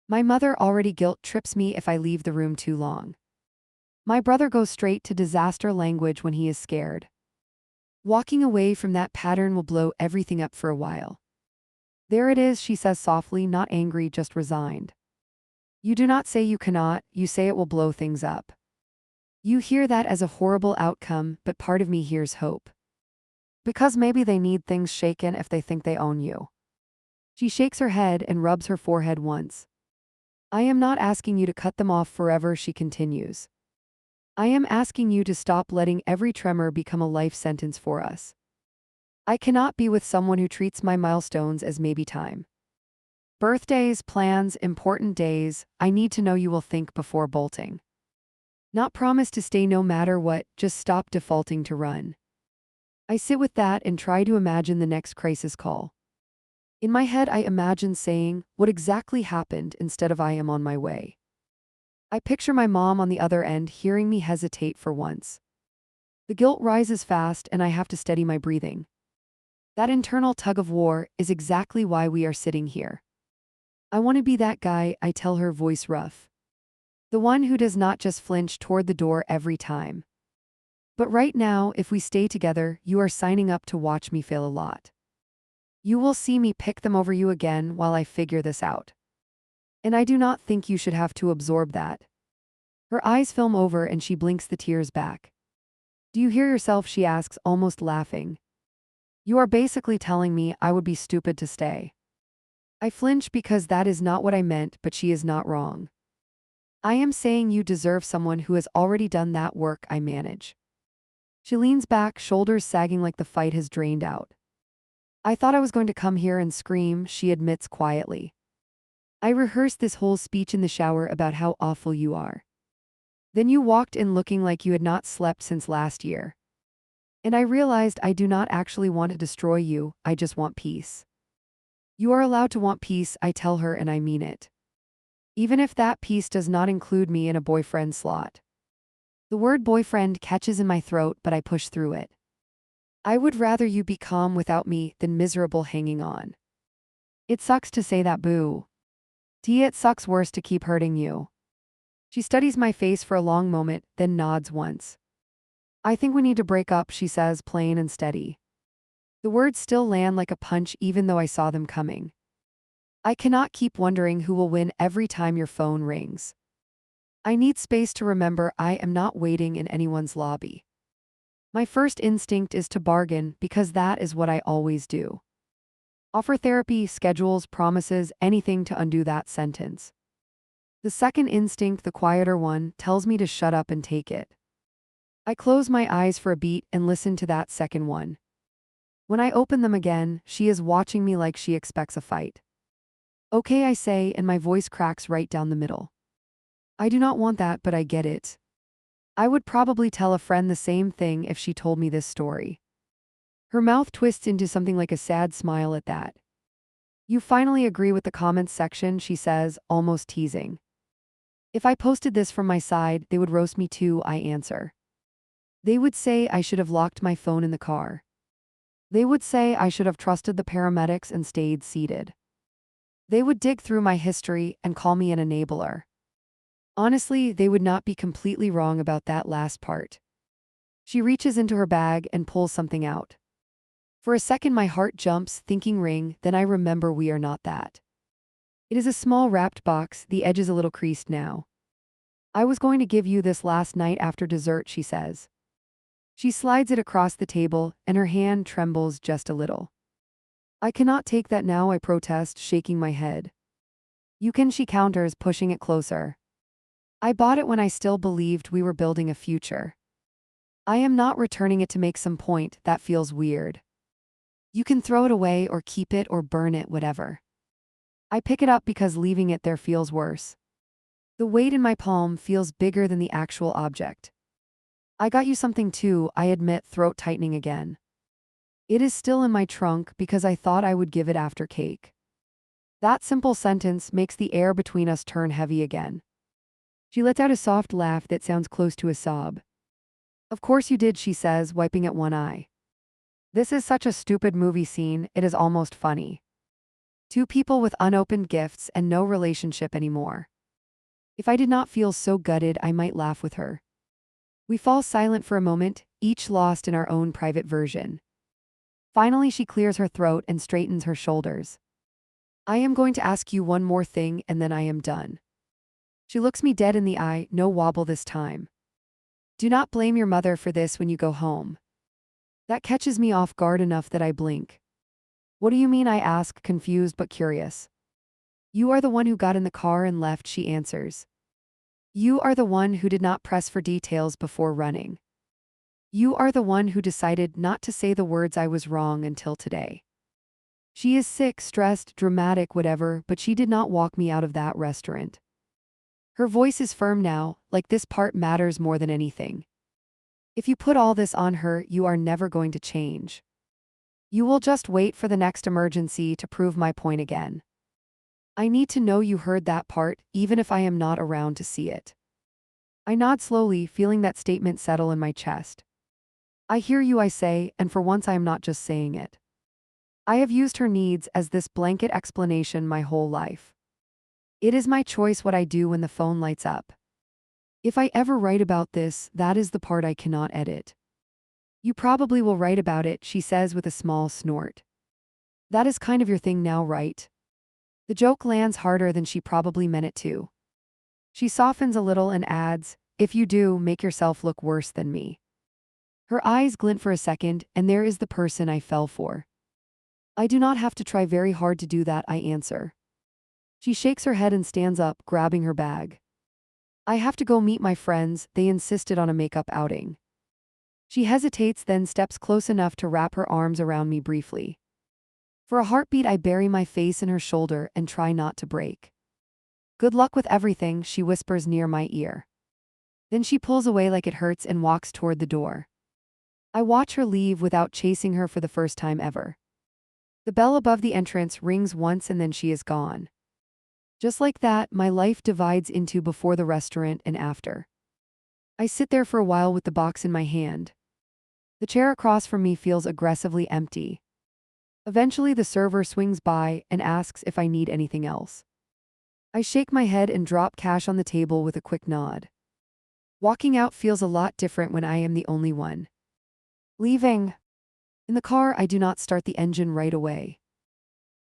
My mother already guilt trips me if I leave the room too long. My brother goes straight to disaster language when he is scared. Walking away from that pattern will blow everything up for a while. There it is, she says softly, not angry, just resigned. You do not say you cannot, you say it will blow things up. You hear that as a horrible outcome, but part of me hears hope. Because maybe they need things shaken if they think they own you. She shakes her head and rubs her forehead once. I am not asking you to cut them off forever, she continues. I am asking you to stop letting every tremor become a life sentence for us. I cannot be with someone who treats my milestones as maybe time. Birthdays, plans, important days, I need to know you will think before bolting. Not promise to stay no matter what, just stop defaulting to run. I sit with that and try to imagine the next crisis call. In my head, I imagine saying, what exactly happened instead of I am on my way. I picture my mom on the other end hearing me hesitate for once. The guilt rises fast and I have to steady my breathing. That internal tug of war is exactly why we are sitting here. I want to be that guy, I tell her, voice rough. The one who does not just flinch toward the door every time. But right now, if we stay together, you are signing up to watch me fail a lot. You will see me pick them over you again while I figure this out. And I do not think you should have to absorb that. Her eyes film over and she blinks the tears back. Do you hear yourself, she asks, almost laughing. You are basically telling me I would be stupid to stay. I flinch because that is not what I meant, but she is not wrong. I am saying you deserve someone who has already done that work, I manage. She leans back, shoulders sagging like the fight has drained out. I thought I was going to come here and scream, she admits quietly. I rehearsed this whole speech in the shower about how awful you are. Then you walked in looking like you had not slept since last year. And I realized I do not actually want to destroy you, I just want peace. You are allowed to want peace, I tell her, and I mean it. Even if that peace does not include me in a boyfriend slot. The word boyfriend catches in my throat, but I push through it. I would rather you be calm without me than miserable hanging on. It sucks to say that, boo. It sucks worse to keep hurting you. She studies my face for a long moment, then nods once. I think we need to break up, she says, plain and steady. The words still land like a punch even though I saw them coming. I cannot keep wondering who will win every time your phone rings. I need space to remember I am not waiting in anyone's lobby. My first instinct is to bargain because that is what I always do. Offer therapy, schedules, promises, anything to undo that sentence. The second instinct, the quieter one, tells me to shut up and take it. I close my eyes for a beat and listen to that second one. When I open them again, she is watching me like she expects a fight. Okay, I say, and my voice cracks right down the middle. I do not want that, but I get it. I would probably tell a friend the same thing if she told me this story. Her mouth twists into something like a sad smile at that. You finally agree with the comments section, she says, almost teasing. If I posted this from my side, they would roast me too, I answer. They would say I should have locked my phone in the car. They would say I should have trusted the paramedics and stayed seated. They would dig through my history and call me an enabler. Honestly, they would not be completely wrong about that last part. She reaches into her bag and pulls something out. For a second my heart jumps, thinking ring, then I remember we are not that. It is a small wrapped box, the edge is a little creased now. I was going to give you this last night after dessert, she says. She slides it across the table, and her hand trembles just a little. I cannot take that now, I protest, shaking my head. You can, she counters, pushing it closer. I bought it when I still believed we were building a future. I am not returning it to make some point, that feels weird. You can throw it away or keep it or burn it, whatever. I pick it up because leaving it there feels worse. The weight in my palm feels bigger than the actual object. I got you something too, I admit, throat tightening again. It is still in my trunk because I thought I would give it after cake. That simple sentence makes the air between us turn heavy again. She lets out a soft laugh that sounds close to a sob. Of course you did, she says, wiping at one eye. This is such a stupid movie scene, it is almost funny. Two people with unopened gifts and no relationship anymore. If I did not feel so gutted, I might laugh with her. We fall silent for a moment, each lost in our own private version. Finally, she clears her throat and straightens her shoulders. I am going to ask you one more thing and then I am done. She looks me dead in the eye, no wobble this time. Do not blame your mother for this when you go home. That catches me off guard enough that I blink. What do you mean? I ask, confused but curious. You are the one who got in the car and left, she answers. You are the one who did not press for details before running. You are the one who decided not to say the words I was wrong until today. She is sick, stressed, dramatic, whatever, but she did not walk me out of that restaurant. Her voice is firm now, like this part matters more than anything. If you put all this on her, you are never going to change. You will just wait for the next emergency to prove my point again. I need to know you heard that part, even if I am not around to see it. I nod slowly, feeling that statement settle in my chest. I hear you, I say, and for once I am not just saying it. I have used her needs as this blanket explanation my whole life. It is my choice what I do when the phone lights up. If I ever write about this, that is the part I cannot edit. You probably will write about it, she says with a small snort. That is kind of your thing now, right? The joke lands harder than she probably meant it to. She softens a little and adds, if you do, make yourself look worse than me. Her eyes glint for a second, and there is the person I fell for. I do not have to try very hard to do that, I answer. She shakes her head and stands up, grabbing her bag. I have to go meet my friends, they insisted on a makeup outing. She hesitates, then steps close enough to wrap her arms around me briefly. For a heartbeat, I bury my face in her shoulder and try not to break. Good luck with everything, she whispers near my ear. Then she pulls away like it hurts and walks toward the door. I watch her leave without chasing her for the first time ever. The bell above the entrance rings once and then she is gone. Just like that, my life divides into before the restaurant and after. I sit there for a while with the box in my hand. The chair across from me feels aggressively empty. Eventually the server swings by and asks if I need anything else. I shake my head and drop cash on the table with a quick nod. Walking out feels a lot different when I am the only one. Leaving. In the car, I do not start the engine right away.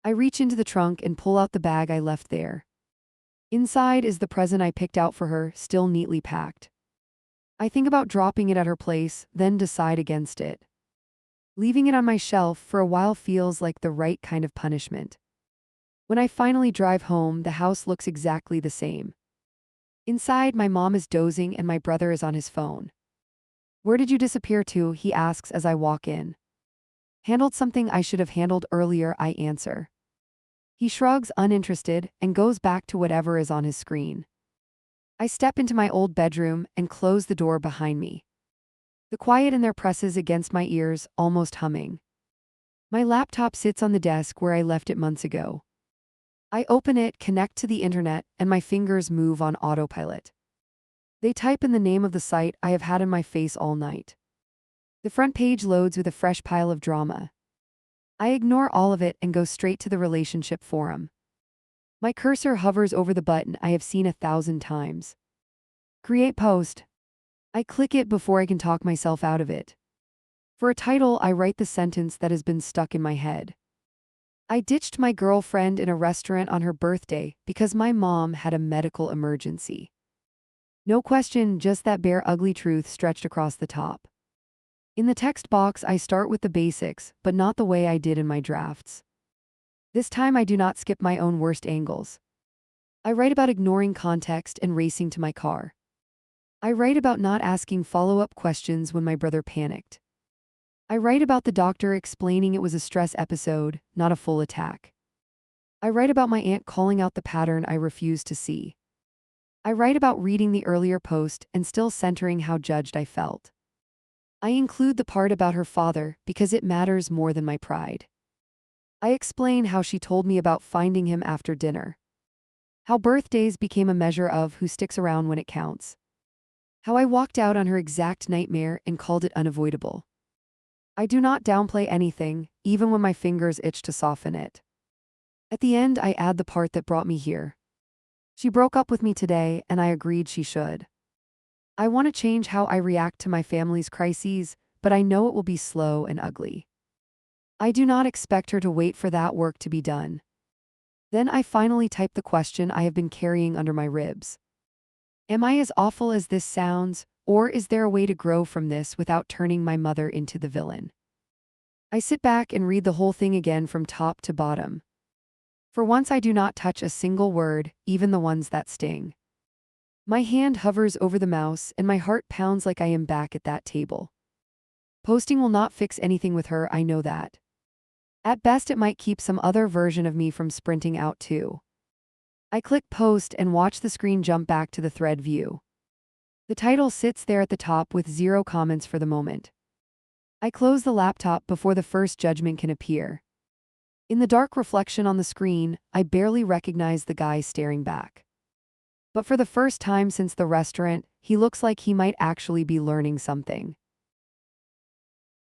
I reach into the trunk and pull out the bag I left there. Inside is the present I picked out for her, still neatly packed. I think about dropping it at her place, then decide against it. Leaving it on my shelf for a while feels like the right kind of punishment. When I finally drive home, the house looks exactly the same. Inside, my mom is dozing and my brother is on his phone. Where did you disappear to? He asks as I walk in. Handled something I should have handled earlier, I answer. He shrugs, uninterested, and goes back to whatever is on his screen. I step into my old bedroom and close the door behind me. The quiet in there presses against my ears, almost humming. My laptop sits on the desk where I left it months ago. I open it, connect to the internet, and my fingers move on autopilot. They type in the name of the site I have had in my face all night. The front page loads with a fresh pile of drama. I ignore all of it and go straight to the relationship forum. My cursor hovers over the button I have seen 1,000 times. Create post. I click it before I can talk myself out of it. For a title, I write the sentence that has been stuck in my head. I ditched my girlfriend in a restaurant on her birthday because my mom had a medical emergency. No question, just that bare ugly truth stretched across the top. In the text box, I start with the basics, but not the way I did in my drafts. This time I do not skip my own worst angles. I write about ignoring context and racing to my car. I write about not asking follow-up questions when my brother panicked. I write about the doctor explaining it was a stress episode, not a full attack. I write about my aunt calling out the pattern I refused to see. I write about reading the earlier post and still centering how judged I felt. I include the part about her father because it matters more than my pride. I explain how she told me about finding him after dinner. How birthdays became a measure of who sticks around when it counts. How I walked out on her exact nightmare and called it unavoidable. I do not downplay anything, even when my fingers itch to soften it. At the end, I add the part that brought me here. She broke up with me today, and I agreed she should. I want to change how I react to my family's crises, but I know it will be slow and ugly. I do not expect her to wait for that work to be done. Then I finally type the question I have been carrying under my ribs. Am I as awful as this sounds, or is there a way to grow from this without turning my mother into the villain? I sit back and read the whole thing again from top to bottom. For once, I do not touch a single word, even the ones that sting. My hand hovers over the mouse and my heart pounds like I am back at that table. Posting will not fix anything with her, I know that. At best, it might keep some other version of me from sprinting out too. I click post and watch the screen jump back to the thread view. The title sits there at the top with 0 comments for the moment. I close the laptop before the first judgment can appear. In the dark reflection on the screen, I barely recognize the guy staring back. But for the first time since the restaurant, he looks like he might actually be learning something.